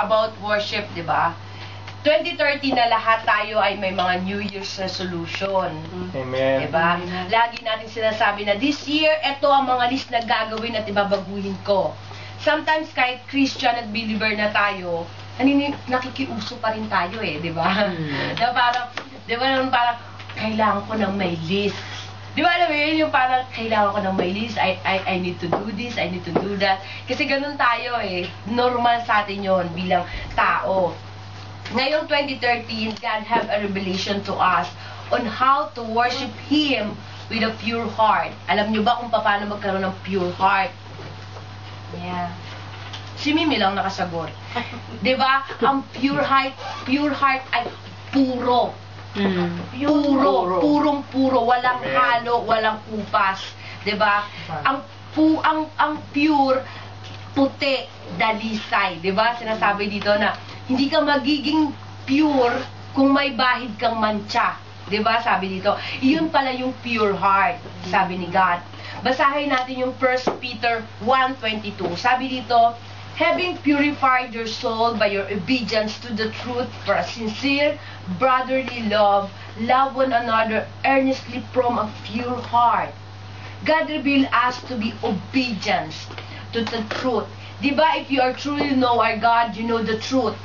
about worship, di ba? 2030 na lahat tayo ay may mga New Year's resolution. Amen. Diba? Lagi natin sinasabi na this year, ito ang mga list na gagawin at ibabaguhin ko. Sometimes kahit Christian at believer na tayo, nakikiuso pa rin tayo eh, di ba? Na parang, di ba, parang, kailangan ko ng may list. Di ba, alam mo yun, yung parang, kailangan ko ng may list, I need to do this, I need to do that. Kasi ganun tayo eh, normal sa atin yun bilang tao. Ngayong 2013, God have a revelation to us on how to worship Him with a pure heart. Alam niyo ba kung paano magkaroon ng pure heart? Yeah. Si Mimi lang nakasagot. Diba? Ang pure heart ay puro. Purong-puro. Walang halo, walang kupas. Diba? Ang pure, puti, dalisay. Diba? Sinasabi dito na hindi ka magiging pure kung may bahid kang mancha. Diba? Sabi dito. Iyon pala yung pure heart. Sabi ni God. Basahin natin yung 1 Peter 1:22. Sabi dito, having purified your soul by your obedience to the truth for a sincere brotherly love, love one another earnestly from a pure heart. God revealed us to be obedient to the truth. Diba, if you are truly know our God, you know the truth.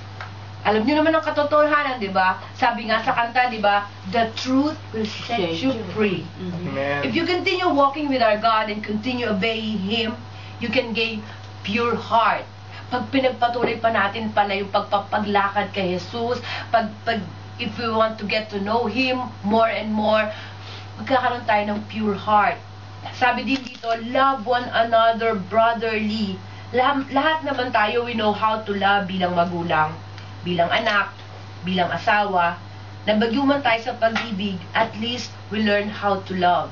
Alam niyo naman ang katotohanan, di ba? Sabi nga sa kanta, di ba? The truth will set you free. Amen. If you continue walking with our God and continue obeying Him, you can gain pure heart. Pag pinagpatuloy pa natin pala yung pagpapaglakad kay Jesus, if we want to get to know Him more and more, magkakaroon tayo ng pure heart. Sabi din dito, love one another brotherly. Lahat naman tayo, we know how to love bilang magulang, bilang anak, bilang asawa. Nabagyo man tayo sa pag-ibig, at least we learn how to love.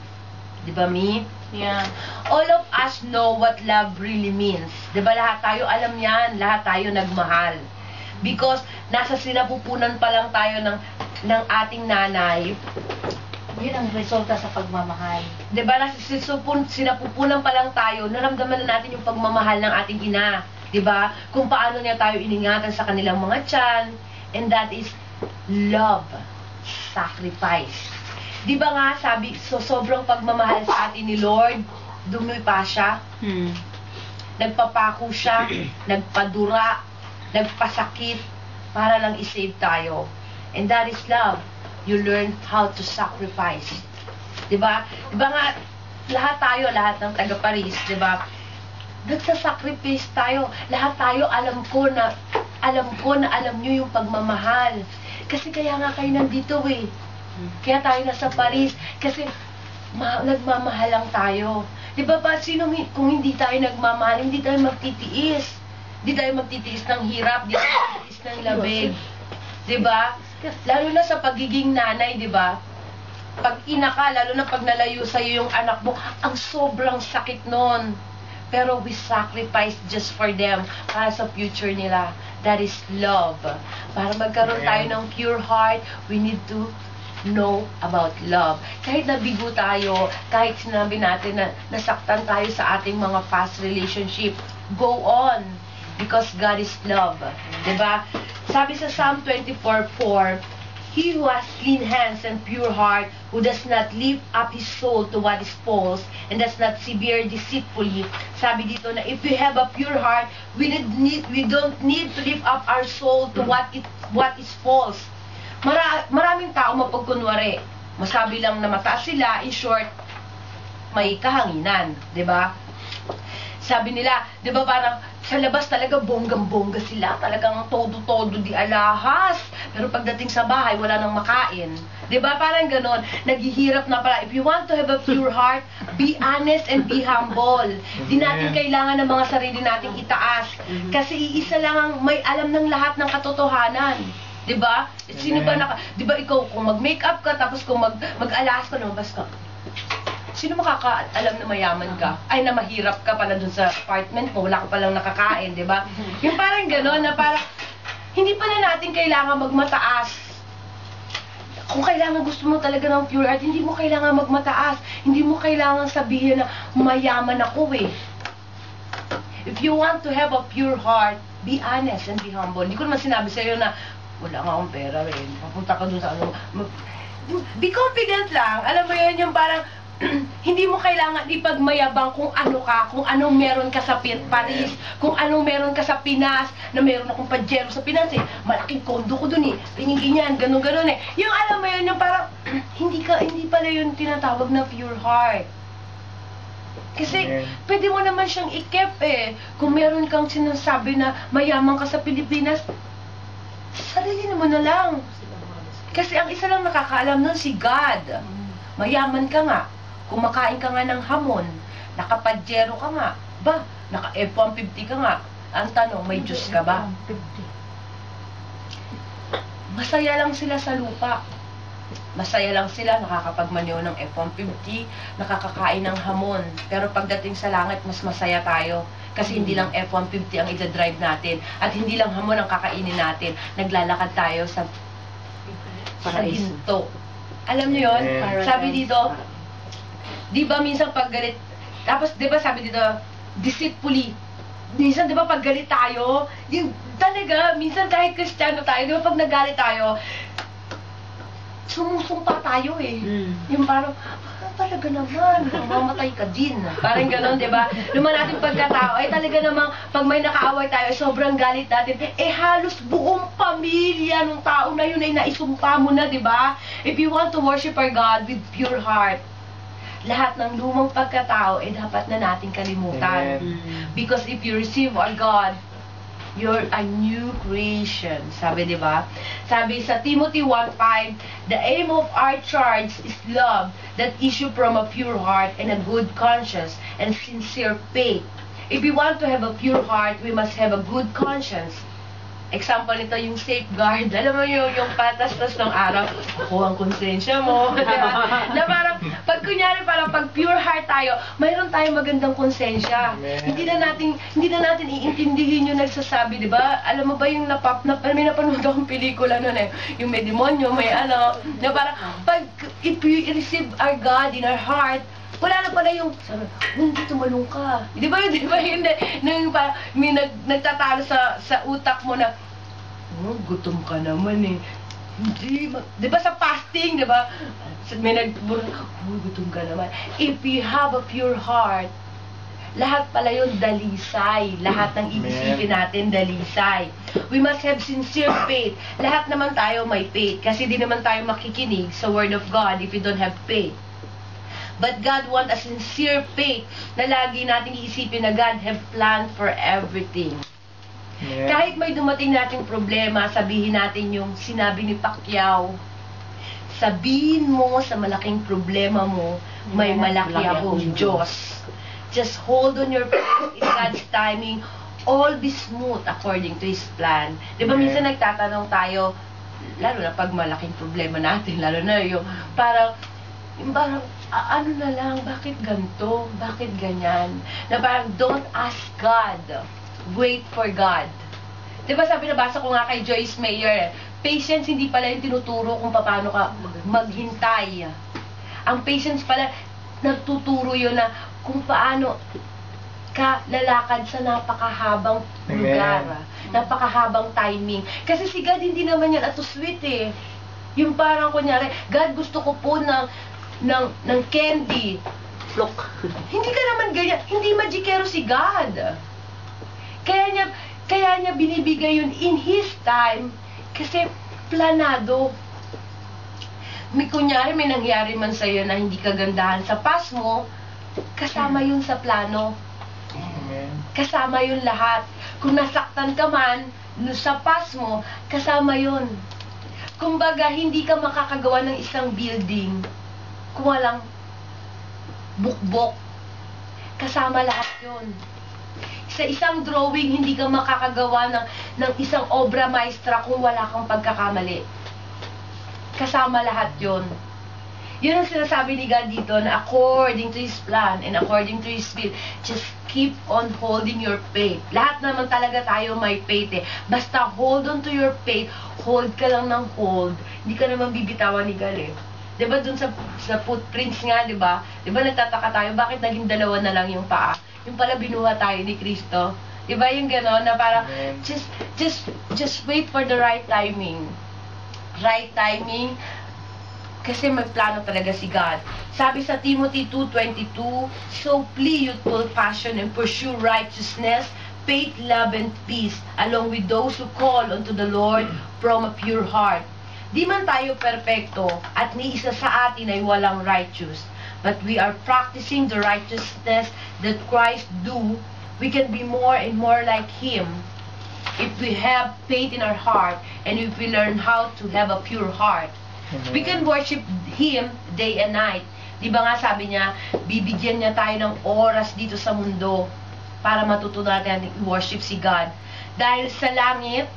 Di ba, Mi? Yeah. All of us know what love really means. Di ba, lahat tayo alam yan, lahat tayo nagmahal. Because nasa sinapupunan pa lang tayo ng ating nanay, yun ang resulta sa pagmamahal. di ba, nasa sinapupunan pa lang tayo, naramdaman na natin yung pagmamahal ng ating ina. Diba? Kung paano niya tayo iningatan sa kanilang mga tiyan. And that is love. Sacrifice. Diba nga, sabi, sobrang pagmamahal sa atin ni Lord, dumi pa siya. Nagpapako siya, nagpadura, nagpasakit, para lang isave tayo. And that is love. You learn how to sacrifice. Diba? Diba nga, lahat ng taga-Paris, diba? Nagsasacrifice tayo. Lahat tayo alam ko na alam nyo yung pagmamahal. Kasi kaya nga kayo nandito eh. Kaya tayo nasa Paris. Kasi nagmamahal lang tayo. Diba ba, kung hindi tayo nagmamahal, hindi tayo magtitiis. Hindi tayo magtitiis ng hirap, hindi tayo magtitiis ng labig. Diba? Lalo na sa pagiging nanay, diba? Pag ina ka, lalo na pag nalayo sa'yo yung anak mo, ang sobrang sakit nun. Pero we sacrifice just for them, para sa future nila. That is love. Para magkaroon tayo ng pure heart, we need to know about love. Kahit nabigo tayo, kahit sinabi natin na nasaktan tayo sa ating mga past relationship, go on. Because God is love. Diba? Sabi sa Psalm 24:4, he who has clean hands and pure heart, who does not lift up his soul to what is false, and does not sever deceitfully. Sabi dito na if we have a pure heart, we don't need to lift up our soul to what is false. Maraming tao mapagkunwari. Masabi lang na mataas sila, in short, may kahanginan. Diba? Sabi nila, diba parang sa labas talaga bonggang-bongga sila. Talagang todo-todo di alahas. Pero pagdating sa bahay, wala nang makain. Diba? Parang ganon. Naghihirap na pala. If you want to have a pure heart, be honest and be humble. Di natin kailangan ng mga sarili nating itaas. Kasi iisa lang ang may alam ng lahat ng katotohanan. Diba? Sino ba diba ikaw, kung mag-makeup ka, tapos kung mag-alas ka, lumabas ka. Sino makakaalam na mayaman ka? Ay, na mahirap ka pala dun sa apartment mo, wala ka palang nakakain, di ba? Yung parang gano'n, na parang, hindi pala natin kailangan magmataas. Kung kailangan gusto mo talaga ng pure heart, hindi mo kailangan magmataas. Hindi mo kailangan sabihin na mayaman ako eh. If you want to have a pure heart, be honest and be humble. Hindi ko naman sinabi sa'yo na, wala nga akong pera rin. Papunta ka dun sa ano. Be confident lang. Alam mo yun, yung parang, hindi mo kailangan ipagmayabang kung ano ka, kung anong meron ka sa Paris, kung anong meron ka sa Pinas, na meron akong pajero sa Pinas eh. Malaking kondo ko dun eh. Ganyan, ganun eh. Yung alam mo yun, yung parang, hindi pala yun tinatawag na pure heart. Kasi, pwede mo naman siyang ikep eh. Kung meron kang sinasabi na mayaman ka sa Pilipinas, sarili mo na lang. Kasi ang isa lang nakakaalam nun, si God. Mayaman ka nga. Kumakain ka nga ng hamon. Nakapajero ka nga. Ba, naka-F-150 ka nga. Ang tanong, may Diyos ka ba? Masaya lang sila sa lupa. Masaya lang sila, nakakapagmanyo ng F-150, nakakakain ng hamon. Pero pagdating sa langit, mas masaya tayo. Kasi hindi lang F-150 ang i-drive natin. At hindi lang hamon ang kakainin natin. Naglalakad tayo sa ginto. Alam niyo yun? Sabi dito, di ba minsan pag galit, tapos di ba sabi dito, deceitfully. Minsan di ba pag galit tayo, yung talaga, minsan kahit Kristiyano tayo, di ba pag nagalit tayo, sumusumpa tayo eh. Yung parang, talaga naman, mamatay ka din. Parang gano'n, di ba? Naman natin pagkatao, ay talaga namang, pag may nakaaway tayo, sobrang galit natin, eh halos buong pamilya ng tao na yun ay naisumpa mo na, di ba? If you want to worship our God with pure heart, lahat ng lumang pagkatao, eh dapat na natin kalimutan. Because if you receive our God, you're a new creation. Sabi, di ba? Sabi sa Timothy 1:5, the aim of our charge is love that issue from a pure heart and a good conscience and sincere faith. If we want to have a pure heart, we must have a good conscience. Example nito, yung safeguard. Alam mo yung patas-tas ng araw, ako ang konsensya mo. Diba? Na parang, pag kunyari, parang pag pure heart tayo, mayroon tayong magandang konsensya. Hindi na natin iintindihin yung nagsasabi, di ba? Alam mo ba yung may napanood akong pelikula nun eh, yung may demonyo, may ano, na parang, if we receive our God in our heart, wala na pala yung, sabi, hindi tumalong ka. Di ba yun, may nagtatalo sa utak mo na, oh, gutom ka naman eh. Hindi, di ba sa fasting, di ba? May oh, gutom ka naman. If you have a pure heart, lahat pala yun dalisay. Lahat ng iisipin natin dalisay. We must have sincere faith. Lahat naman tayo may faith. Kasi di naman tayo makikinig sa Word of God if you don't have faith. But God wants a sincere faith na lagi nating iisipin na God have planned for everything. Kahit may dumating nating problema, sabihin natin yung sinabi ni Pacquiao, sabihin mo sa malaking problema mo, may malaki akong Diyos. Just hold on your faith in God's timing. All be smooth according to His plan. Di ba minsan nagtatanong tayo, lalo na pag malaking problema natin, lalo na yung parang ano na lang, bakit ganito? Bakit ganyan? Na parang, don't ask God. Wait for God. Diba sabi, nabasa ko nga kay Joyce Meyer, patience hindi pala yung tinuturo kung paano ka maghintay. Ang patience pala, nagtuturo yun na kung paano ka lalakad sa napakahabang lugar. Napakahabang timing. Kasi si God hindi naman yan ato sweet eh. Yung parang kunyari, God gusto ko po ng candy. Look. Hindi ka naman ganyan. Hindi magikero si God. Kaya niya binibigay yun in His time kasi planado. Kunyari may nangyari man sa'yo na hindi kagandahan sa past mo, kasama yun sa plano. Kasama yun lahat. Kung nasaktan ka man sa past mo, kasama yun. Kumbaga, hindi ka makakagawa ng isang building kung walang bukbok. Kasama lahat yun. Sa isang drawing, hindi ka makakagawa ng isang obra maestra kung wala kang pagkakamali. Kasama lahat yun. Yun ang sinasabi ni God dito na according to His plan and according to His will, just keep on holding your faith. Lahat naman talaga tayo may faith eh. Basta hold on to your faith, hold ka lang ng hold. Hindi ka naman bibitawan ni God eh. Diba dun sa footprints nga, diba? Diba nagtataka tayo, bakit naging dalawa na lang yung paa? Yung pala binuha tayo ni Kristo. Diba yung gano'n na parang, Amen. just wait for the right timing. Right timing, kasi may plano talaga si God. Sabi sa Timothy 2:22, so flee youthful passion and pursue righteousness, faith, love, and peace, along with those who call unto the Lord from a pure heart. Di man tayo perpekto at ni isa sa atin ay walang righteous, but we are practicing the righteousness that Christ do. We can be more and more like Him if we have faith in our heart and if we learn how to have a pure heart. We can worship Him day and night. Di ba nga sabi niya, bibigyan niya tayo ng oras dito sa mundo para matutunan natin i-worship si God. Dahil sa langit,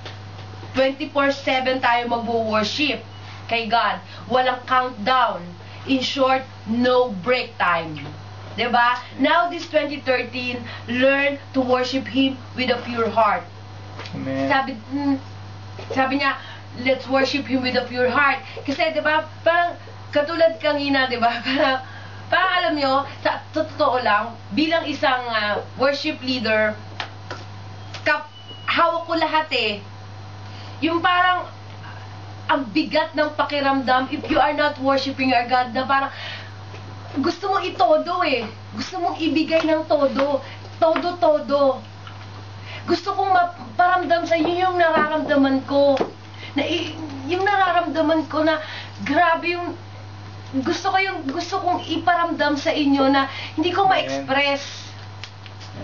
24/7 tayo mag-worship kay God. Walang countdown. In short, no break time. Diba? Now, this 2013, learn to worship Him with a pure heart. Amen. Sabi niya, let's worship Him with a pure heart. Kasi, di ba, parang, katulad kanina, di ba, parang alam nyo, sa totoo lang, bilang isang worship leader, hawak ko lahat eh. Yung parang, ang bigat ng pakiramdam if you are not worshiping your God, na parang, gusto mong itodo eh. Gusto mong ibigay ng todo. Todo. Gusto kong maparamdam sa iyo yung nararamdaman ko. Yung nararamdaman ko na grabe yung gusto kong iparamdam sa inyo na hindi ko ma-express.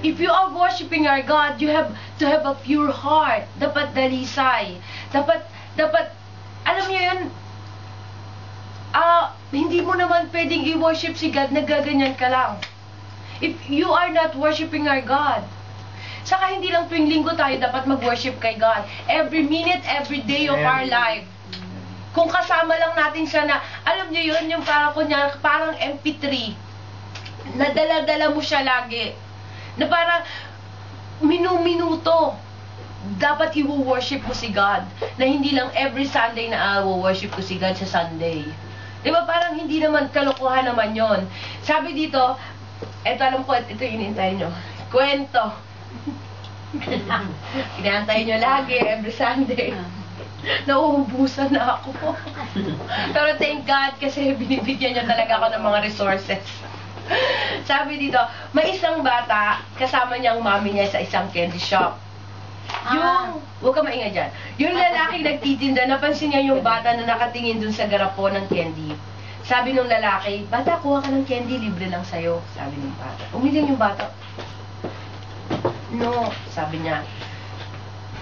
If you are worshiping our God, you have to have a pure heart. Dapat dalisay. Dapat alam niyo yun, hindi mo naman pwedeng i-worship si God na gaganyan ka lang. If you are not worshiping our God. Saka hindi lang tuwing linggo tayo dapat mag-worship kay God. Every minute, every day of our life. Kung kasama lang natin siya na, alam niyo yun, yung parang MP3, na dala-dala mo siya lagi. Na parang, minuto, dapat i-worship mo si God. Na hindi lang every Sunday na worship ko si God sa Sunday. Diba parang hindi naman, kalokohan naman yon. Sabi dito, eto alam ko, ito inintay nyo. Kwento. Inaantay nyo lagi, every Sunday. Nauubusan na ako. Pero thank God kasi binibigyan niya talaga ako ng mga resources. Sabi dito, may isang bata, kasama niya ang mami niya sa isang candy shop. Huwag ka maingay dyan. Yung lalaking nagtitinda, napansin niya yung bata na nakatingin dun sa garapon ng candy. Sabi nung lalaki, bata, kuha ka ng candy, libre lang sa'yo. Sabi nung bata. Umiling yung bata. No, sabi niya.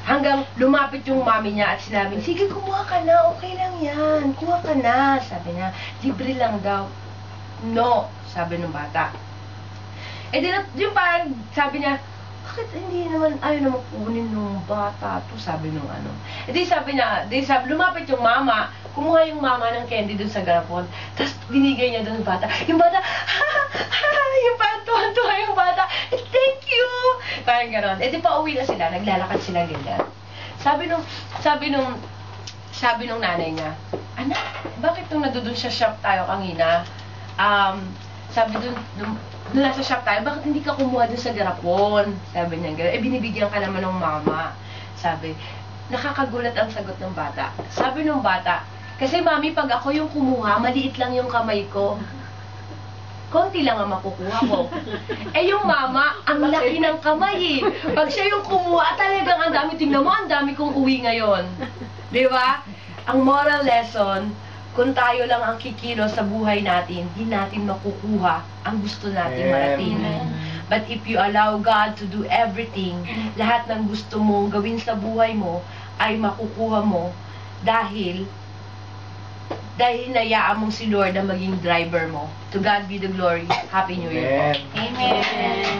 Hanggang lumapit yung mami niya at sinabi, sige, kumuha ka na, okay lang yan. Kuha ka na. Sabi niya, libre lang daw. No, sabi nung bata. Eh di yung parang sabi niya, bakit hindi naman, ayaw naman kunin nung bata to, sabi nung ano. E di sabi niya, lumapit yung mama, kumuha yung mama ng candy dun sa garapon, tapos binigay niya dun ng bata. Yung bata, yung parang tuwan-tuwa yung bata, thank you! Parang gano'n. E di pauwi na sila, naglalakad sila ganyan. Sabi nung nanay niya, anak, bakit nung nadudun sa shop tayo kanina, sabi dun nasa shop tayo, bakit hindi ka kumuha dun sa garapon? Sabi niya gano'n. Eh, binibigyan ka naman ng mama. Sabi, nakakagulat ang sagot ng bata. Sabi ng bata, kasi mami, pag ako yung kumuha, maliit lang yung kamay ko. Konti lang ang makukuha ko. Eh, yung mama, ang laki ng kamay eh. Pag siya yung kumuha, talagang ang dami. Tingnan mo, ang dami kong uwi ngayon. Di ba? Ang moral lesson, kung tayo lang ang kikilos sa buhay natin, hindi natin makukuha ang gusto natin marating. But if you allow God to do everything, lahat ng gusto mong gawin sa buhay mo ay makukuha mo dahil hinayaan mong si Lord na maging driver mo. To God be the glory. Happy New Year. Amen. Amen.